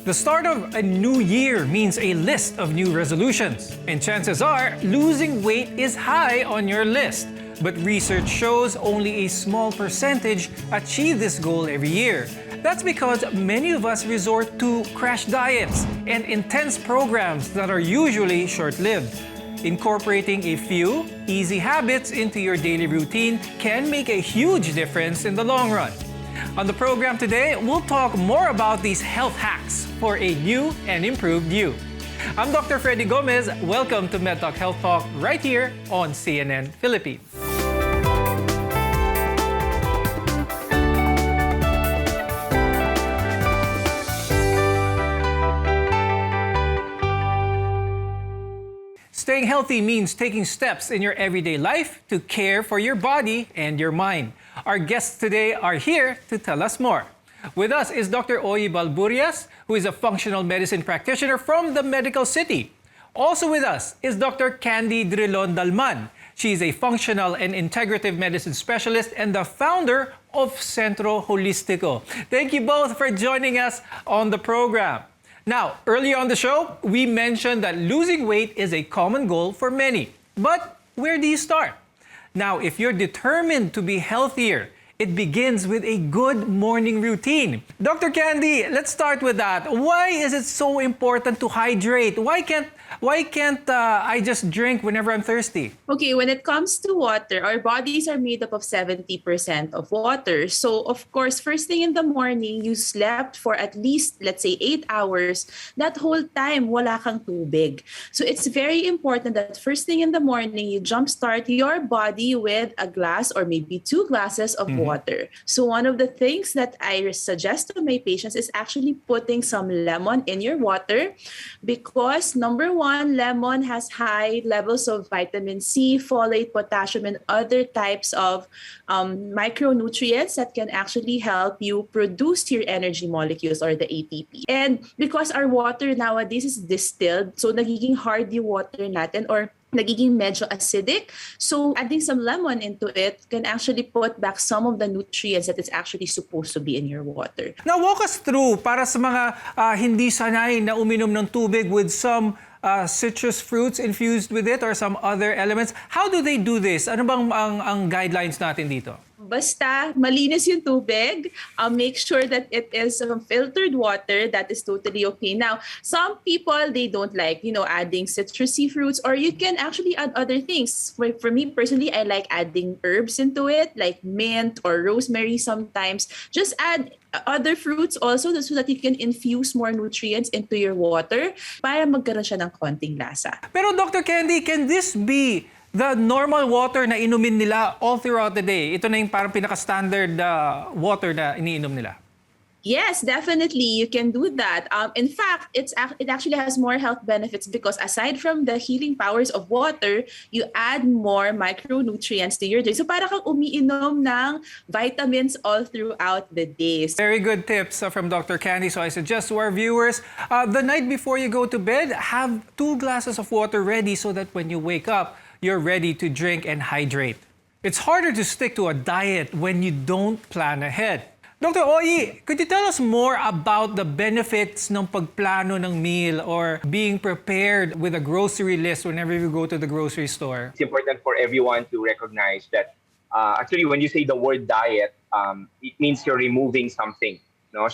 The start of a new year means a list of new resolutions, and chances are losing weight is high on your list. But research shows only a small percentage achieve this goal every year. That's because many of us resort to crash diets and intense programs that are usually short-lived. Incorporating a few easy habits into your daily routine can make a huge difference in the long run. On the program today, we'll talk more about these health hacks for a new and improved you. I'm Dr. Freddy Gomez. Welcome to MedTalk Health Talk right here on CNN Philippines. Staying healthy means taking steps in your everyday life to care for your body and your mind. Our guests today are here to tell us more. With us is Dr. Oyi Balburias, who is a functional medicine practitioner from the Medical City. Also with us is Dr. Candy Drilon Dalman. She is a functional and integrative medicine specialist and the founder of Centro Holistico. Thank you both for joining us on the program. Now, earlier on the show, we mentioned that losing weight is a common goal for many. But where do you start? Now, if you're determined to be healthier, it begins with a good morning routine. Dr. Candy, let's start with that. Why is it so important to hydrate? Why can't I just drink whenever I'm thirsty? Okay, when it comes to water, our bodies are made up of 70% of water. So, of course, first thing in the morning, you slept for at least, let's say, 8 hours. That whole time, wala kang tubig. So, it's very important that first thing in the morning, you jumpstart your body with a glass or maybe 2 glasses of water. So, one of the things that I suggest to my patients is actually putting some lemon in your water because, number one, lemon has high levels of vitamin C, folate, potassium, and other types of micronutrients that can actually help you produce your energy molecules or the ATP. And because our water nowadays is distilled, so nagiging hard yung water natin or nagiging medyo acidic. So adding some lemon into it can actually put back some of the nutrients that is actually supposed to be in your water. Now, walk us through para sa mga hindi sanay na uminom ng tubig with some citrus fruits infused with it or some other elements. How do they do this? Ano bang ang guidelines natin dito? Basta malinis yung tubig, make sure that it is filtered water. That is totally okay. Now, some people, they don't like, adding citrusy fruits, or you can actually add other things. For me personally, I like adding herbs into it, like mint or rosemary sometimes. Just add other fruits also so that you can infuse more nutrients into your water para magkaroon siya ng konting lasa. Pero Dr. Candy, can this be the normal water na inumin nila all throughout the day? Ito na yung parang pinaka-standard water na iniinom nila. Yes, definitely. You can do that. In fact, it actually has more health benefits because aside from the healing powers of water, you add more micronutrients to your day. So para kang umiinom ng vitamins all throughout the day. Very good tips from Dr. Candy. So I suggest to our viewers, the night before you go to bed, have 2 glasses of water ready so that when you wake up, you're ready to drink and hydrate. It's harder to stick to a diet when you don't plan ahead. Dr. Oyi, could you tell us more about the benefits ng pagplano ng meal or being prepared with a grocery list whenever you go to the grocery store? It's important for everyone to recognize that actually when you say the word diet, it means you're removing something. No?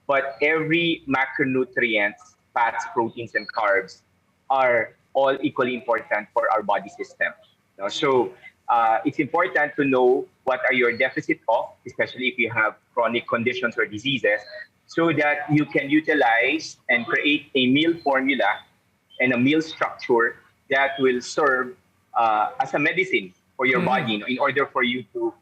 But every macronutrients, fats, proteins, and carbs are all equally important for our body system. No? So it's important to know what are your deficit of, especially if you have chronic conditions or diseases, so that you can utilize and create a meal formula and a meal structure that will serve as a medicine for your body, in order for you to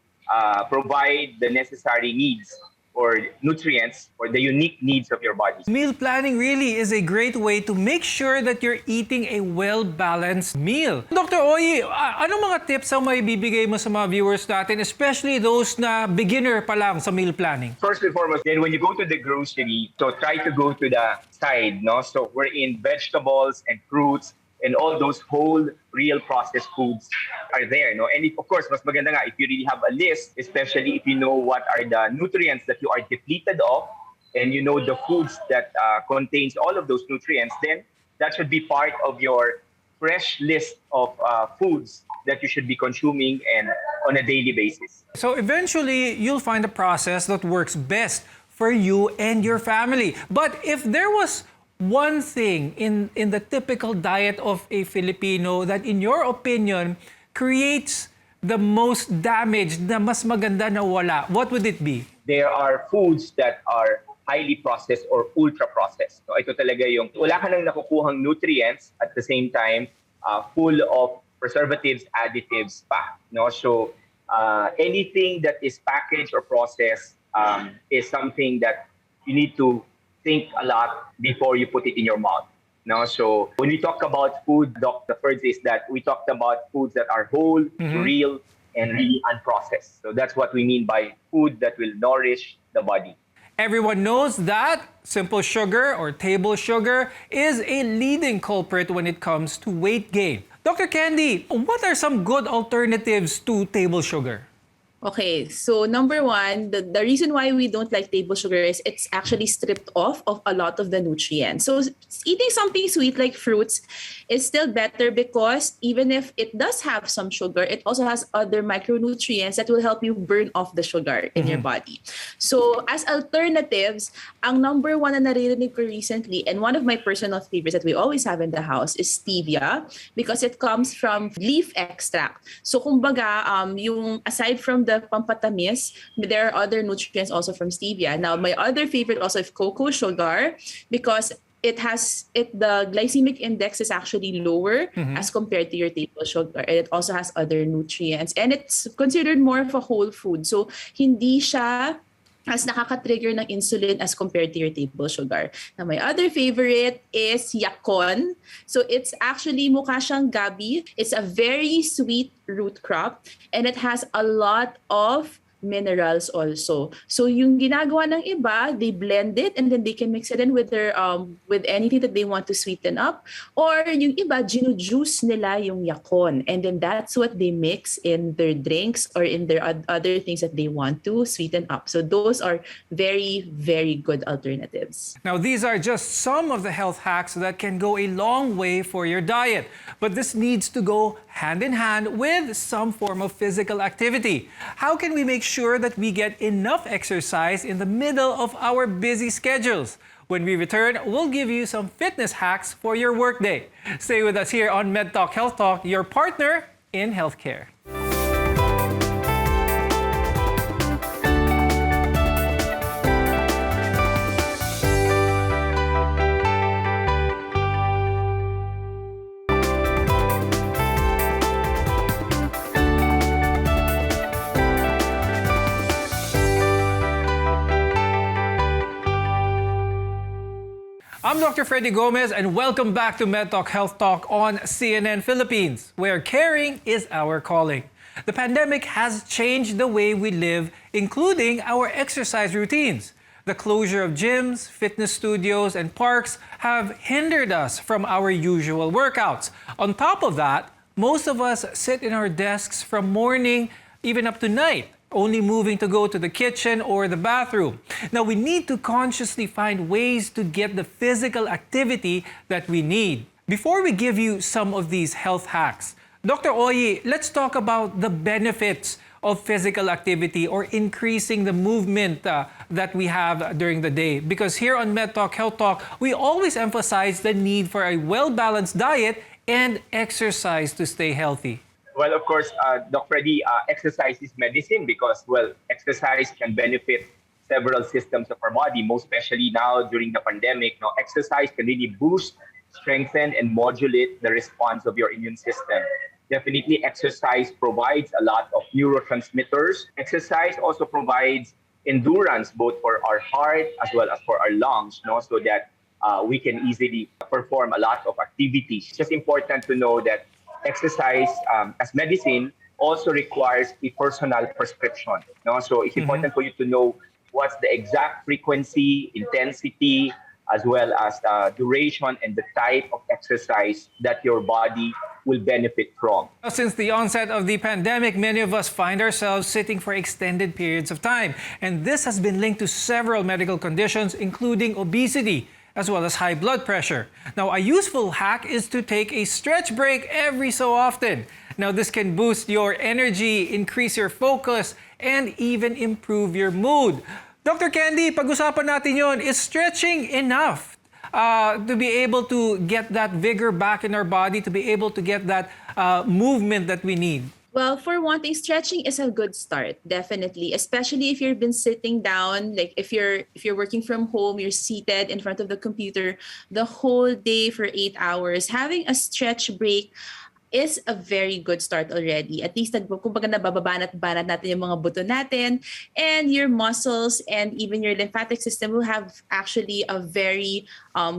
provide the necessary needs or nutrients for the unique needs of your body. Meal planning really is a great way to make sure that you're eating a well-balanced meal. Dr. Oyi, anong mga tips ang may bibigay mo sa mga viewers natin, especially those na beginner pa lang sa meal planning? First and foremost, then when you go to the grocery, so try to go to the side, no? So we're in vegetables and fruits, and all those whole, real processed foods are there. No? And of course, mas maganda nga if you really have a list, especially if you know what are the nutrients that you are depleted of, and you know the foods that contains all of those nutrients, then that should be part of your fresh list of foods that you should be consuming and on a daily basis. So eventually, you'll find a process that works best for you and your family. But if there was one thing in the typical diet of a Filipino that in your opinion creates the most damage na mas maganda na wala, what would it be? There are foods that are highly processed or ultra processed. So ito talaga yung wala ka nang nakukuhang nutrients at the same time full of preservatives, additives pa. No? So anything that is packaged or processed is something that you need to think a lot before you put it in your mouth. No? So when we talk about food, Doc, the first is that we talked about foods that are whole, real, and really unprocessed. So that's what we mean by food that will nourish the body. Everyone knows that simple sugar or table sugar is a leading culprit when it comes to weight gain. Dr. Candy, what are some good alternatives to table sugar? Okay, so number one, the reason why we don't like table sugar is it's actually stripped off of a lot of the nutrients. So eating something sweet like fruits is still better because even if it does have some sugar, it also has other micronutrients that will help you burn off the sugar in your body. So as alternatives, ang number one na naririnig ko recently, and one of my personal favorites that we always have in the house is Stevia because it comes from leaf extract. So kumbaga, yung aside from the pampatamis, there are other nutrients also from stevia. Now, my other favorite also is cocoa sugar because the glycemic index is actually lower as compared to your table sugar, and it also has other nutrients, and it's considered more of a whole food. So, hindi siya as nakaka-trigger ng insulin as compared to your table sugar. Now, my other favorite is yakon. So it's actually mukha siyang gabi. It's a very sweet root crop and it has a lot of minerals also. So yung ginagawa ng iba, they blend it and then they can mix it in with their with anything that they want to sweeten up, or yung iba ginu-juice nila yung yakon and then that's what they mix in their drinks or in their other things that they want to sweeten up. So those are very, very good alternatives. Now, these are just some of the health hacks that can go a long way for your diet, but this needs to go hand in hand with some form of physical activity. How can we make sure that we get enough exercise in the middle of our busy schedules? When we return, we'll give you some fitness hacks for your workday. Stay with us here on Med Talk Health Talk, your partner in healthcare. I'm Dr. Freddy Gomez and welcome back to Med Talk Health Talk on CNN Philippines, where caring is our calling. The pandemic has changed the way we live, including our exercise routines. The closure of gyms, fitness studios, and parks have hindered us from our usual workouts. On top of that, most of us sit in our desks from morning even up to night, only moving to go to the kitchen or the bathroom. Now, we need to consciously find ways to get the physical activity that we need. Before we give you some of these health hacks, Dr. Oyi, let's talk about the benefits of physical activity or increasing the movement that we have during the day. Because here on Med Talk Health Talk, we always emphasize the need for a well-balanced diet and exercise to stay healthy. Well, of course, Dr. Freddy, exercise is medicine because, well, exercise can benefit several systems of our body, most especially now during the pandemic. Now, exercise can really boost, strengthen, and modulate the response of your immune system. Definitely, exercise provides a lot of neurotransmitters. Exercise also provides endurance both for our heart as well as for our lungs, so that we can easily perform a lot of activities. It's just important to know that exercise as medicine also requires a personal prescription. So it's important for you to know what's the exact frequency, intensity, as well as duration and the type of exercise that your body will benefit from. Since the onset of the pandemic, many of us find ourselves sitting for extended periods of time. And this has been linked to several medical conditions, including obesity, as well as high blood pressure. Now, a useful hack is to take a stretch break every so often. Now, this can boost your energy, increase your focus, and even improve your mood. Dr. Candy, pag-usapan natin yon. Is stretching enough to be able to get that vigor back in our body, to be able to get that movement that we need? Well, for one thing, stretching is a good start, definitely. Especially if you've been sitting down, like if you're working from home, you're seated in front of the computer the whole day for 8 hours. Having a stretch break is a very good start already. At least, kumbaga nababanat-banat natin yung mga buto natin, and your muscles and even your lymphatic system will have actually a very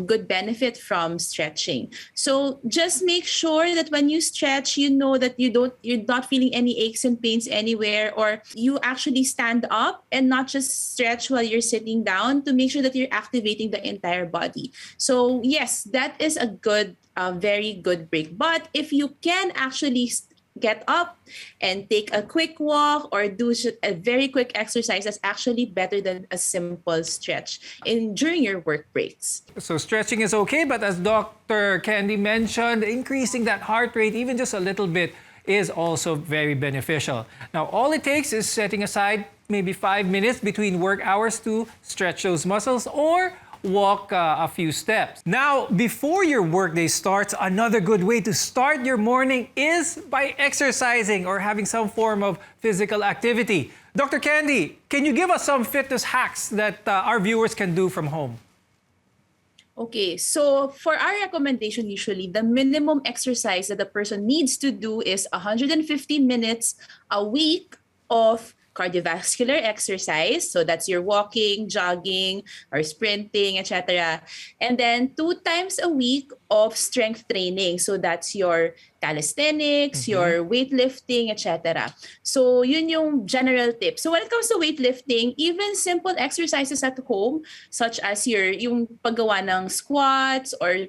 good benefit from stretching. So just make sure that when you stretch, you know that you're not feeling any aches and pains anywhere, or you actually stand up and not just stretch while you're sitting down, to make sure that you're activating the entire body. So yes, that is a very good break. But if you can actually get up and take a quick walk or do a very quick exercise, that's actually better than a simple stretch during your work breaks. So stretching is okay, but as Dr. Candy mentioned, increasing that heart rate even just a little bit is also very beneficial. Now, all it takes is setting aside maybe 5 minutes between work hours to stretch those muscles or walk a few steps. Now, before your workday starts, another good way to start your morning is by exercising or having some form of physical activity. Dr. Candy, can you give us some fitness hacks that our viewers can do from home? Okay, so for our recommendation, usually the minimum exercise that the person needs to do is 150 minutes a week of cardiovascular exercise. So that's your walking, jogging, or sprinting, etc. And then 2 times a week of strength training. So that's your calisthenics, your weightlifting, etc. So yun yung general tip. So when it comes to weightlifting, even simple exercises at home, such as yung paggawa ng squats or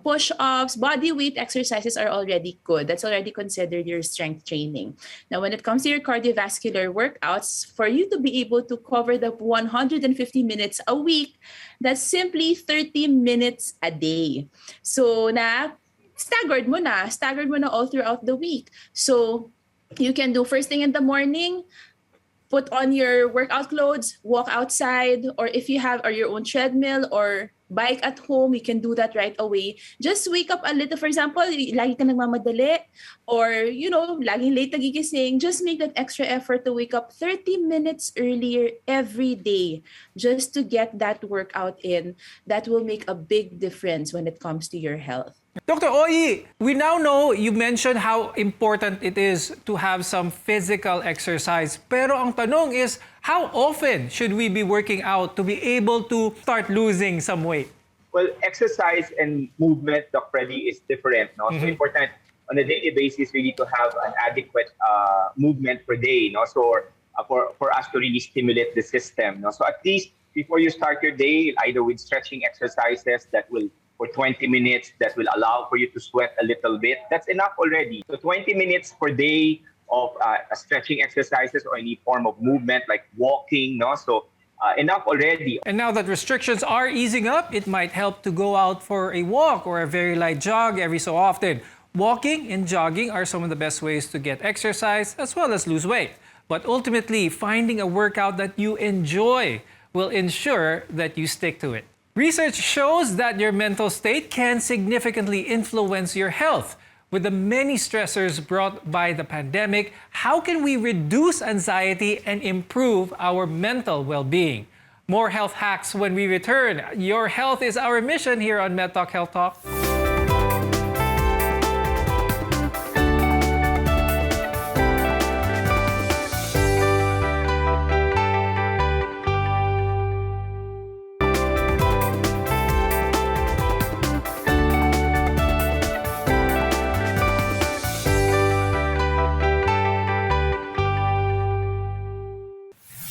push-ups, body weight exercises are already good. That's already considered your strength training. Now, when it comes to your cardiovascular workouts, for you to be able to cover the 150 minutes a week, that's simply 30 minutes a day. So staggered mo na all throughout the week. So you can do first thing in the morning, put on your workout clothes, walk outside, or if you have your own treadmill or bike at home, you can do that right away. Just wake up a little. For example, lagi ka nagmamadali or, laging late nagigising, just make that extra effort to wake up 30 minutes earlier every day just to get that workout in. That will make a big difference when it comes to your health. Dr. Oyi, we now know you mentioned how important it is to have some physical exercise. Pero ang tanong is, how often should we be working out to be able to start losing some weight? Well, exercise and movement, Doc Freddy, is different. No? So important on a daily basis really to have an adequate movement per day. No? So for us to really stimulate the system. No? So at least before you start your day, either with stretching exercises that will for 20 minutes that will allow for you to sweat a little bit. That's enough already. So 20 minutes per day of stretching exercises or any form of movement like walking, no? So enough already. And now that restrictions are easing up, it might help to go out for a walk or a very light jog every so often. Walking and jogging are some of the best ways to get exercise as well as lose weight. But ultimately, finding a workout that you enjoy will ensure that you stick to it. Research shows that your mental state can significantly influence your health. With the many stressors brought by the pandemic, how can we reduce anxiety and improve our mental well-being? More health hacks when we return. Your health is our mission here on MedTalk Health Talk.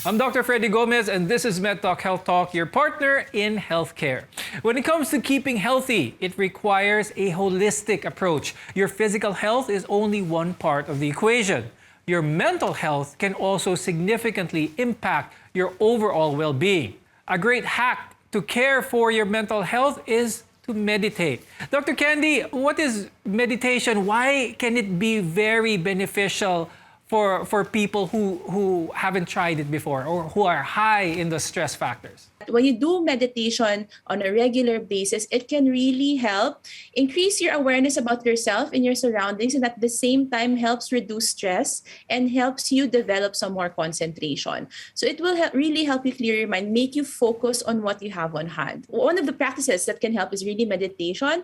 I'm Dr. Freddy Gomez, and this is MedTalk Health Talk, your partner in healthcare. When it comes to keeping healthy, it requires a holistic approach. Your physical health is only one part of the equation. Your mental health can also significantly impact your overall well-being. A great hack to care for your mental health is to meditate. Dr. Candy, what is meditation? Why can it be very beneficial for people who haven't tried it before or who are high in the stress factors? When you do meditation on a regular basis, it can really help increase your awareness about yourself and your surroundings, and at the same time helps reduce stress and helps you develop some more concentration. So it will really help you clear your mind, make you focus on what you have on hand. One of the practices that can help is really meditation,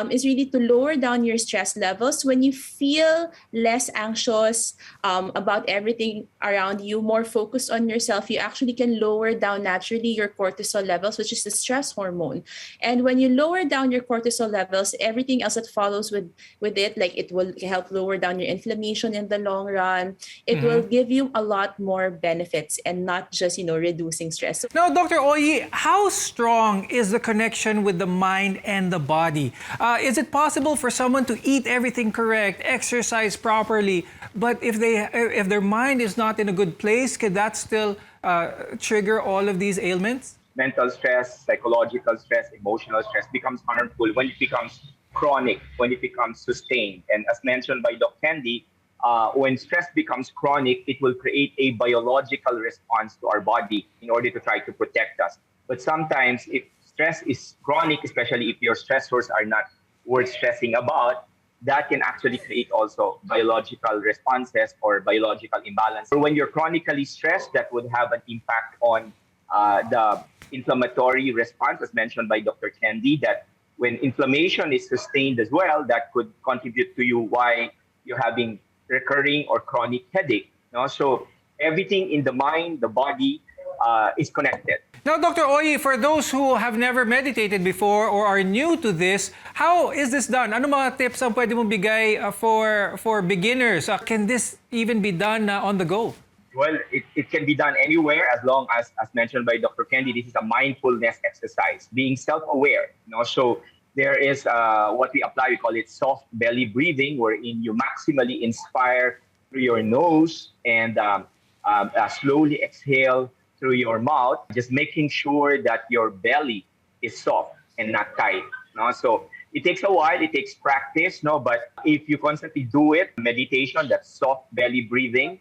is really to lower down your stress levels. When you feel less anxious about everything around you, more focused on yourself, you actually can lower down naturally your cortisol levels, which is the stress hormone. And when you lower down your cortisol levels, everything else that follows with it, like it will help lower down your inflammation in the long run. It will give you a lot more benefits and not just, reducing stress. Now, Dr. Oyi, how strong is the connection with the mind and the body? Is it possible for someone to eat everything correct, exercise properly, but if their mind is not in a good place, can that still trigger all of these ailments? Mental stress, psychological stress, emotional stress becomes harmful when it becomes chronic, when it becomes sustained. And as mentioned by Dr. Candy, when stress becomes chronic, it will create a biological response to our body in order to try to protect us. But sometimes if stress is chronic, especially if your stressors are not worth stressing about, that can actually create also biological responses or biological imbalance. So when you're chronically stressed, that would have an impact on the inflammatory response, as mentioned by Dr. Candy, that when inflammation is sustained as well, that could contribute to you why you're having recurring or chronic headache. So everything in the mind, the body is connected. Now, Dr. Oyi, for those who have never meditated before or are new to this, how is this done? Ano mga tips ang pwede mong bigay for beginners? Can this even be done on the go? Well, it can be done anywhere as long as mentioned by Dr. Candy, this is a mindfulness exercise, being self-aware. So there is what we apply, we call it soft belly breathing, wherein you maximally inspire through your nose and slowly exhale through your mouth, just making sure that your belly is soft and not tight. So it takes a while, it takes practice, but if you constantly do it, meditation, that soft belly breathing,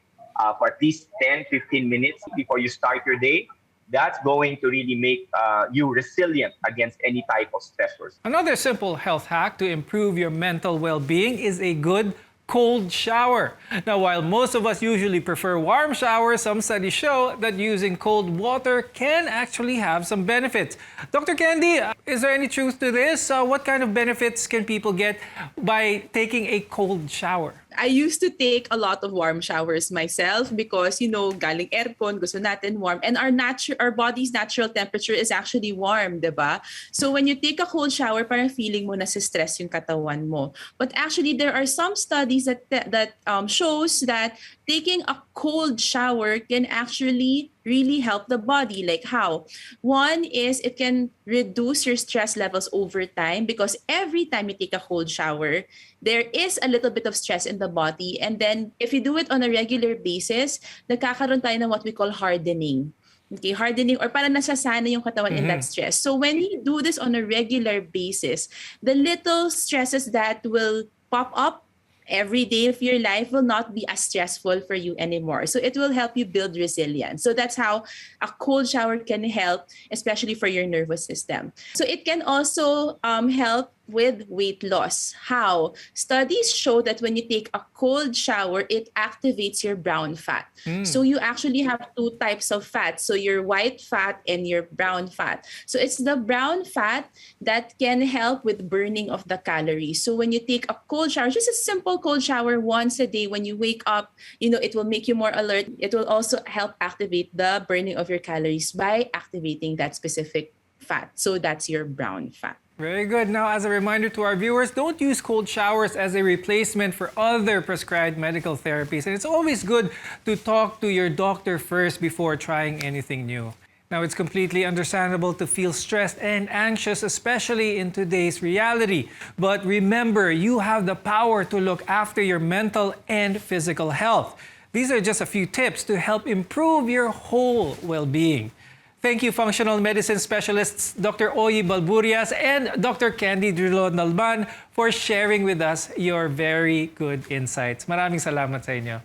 for at least 10-15 minutes before you start your day, that's going to really make you resilient against any type of stressors. Another simple health hack to improve your mental well-being is a good cold shower. Now, while most of us usually prefer warm showers, some studies show that using cold water can actually have some benefits. Dr. Candy, is there any truth to this? What kind of benefits can people get by taking a cold shower? I used to take a lot of warm showers myself because, galing aircon, gusto natin warm. And our body's natural temperature is actually warm, diba? So when you take a cold shower, parang feeling mo na stress yung katawan mo. But actually, there are some studies that shows that taking a cold shower can actually really help the body. Like how? One is it can reduce your stress levels over time because every time you take a cold shower, there is a little bit of stress in the body. And then if you do it on a regular basis, nagkakaroon tayo ng what we call hardening. Okay, hardening or parang nasasana yung katawan in that stress. So when you do this on a regular basis, the little stresses that will pop up every day of your life will not be as stressful for you anymore. So it will help you build resilience. So that's how a cold shower can help, especially for your nervous system. So it can also help with weight loss. How? Studies show that when you take a cold shower, it activates your brown fat. So you actually have two types of fat. So your white fat and your brown fat. So it's the brown fat that can help with burning of the calories. So when you take a cold shower, just a simple cold shower once a day when you wake up, it will make you more alert. It will also help activate the burning of your calories by activating that specific fat. So that's your brown fat. Very good. Now, as a reminder to our viewers, don't use cold showers as a replacement for other prescribed medical therapies. And it's always good to talk to your doctor first before trying anything new. Now, it's completely understandable to feel stressed and anxious, especially in today's reality. But remember, you have the power to look after your mental and physical health. These are just a few tips to help improve your whole well-being. Thank you, functional medicine specialists Dr. Oyi Balburias and Dr. Candy Drilon-Nalban for sharing with us your very good insights. Maraming salamat sa inyo.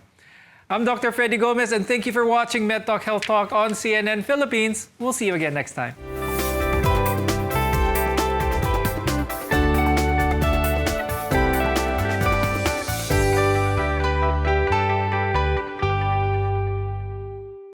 I'm Dr. Freddy Gomez and thank you for watching MedTalk Health Talk on CNN Philippines. We'll see you again next time.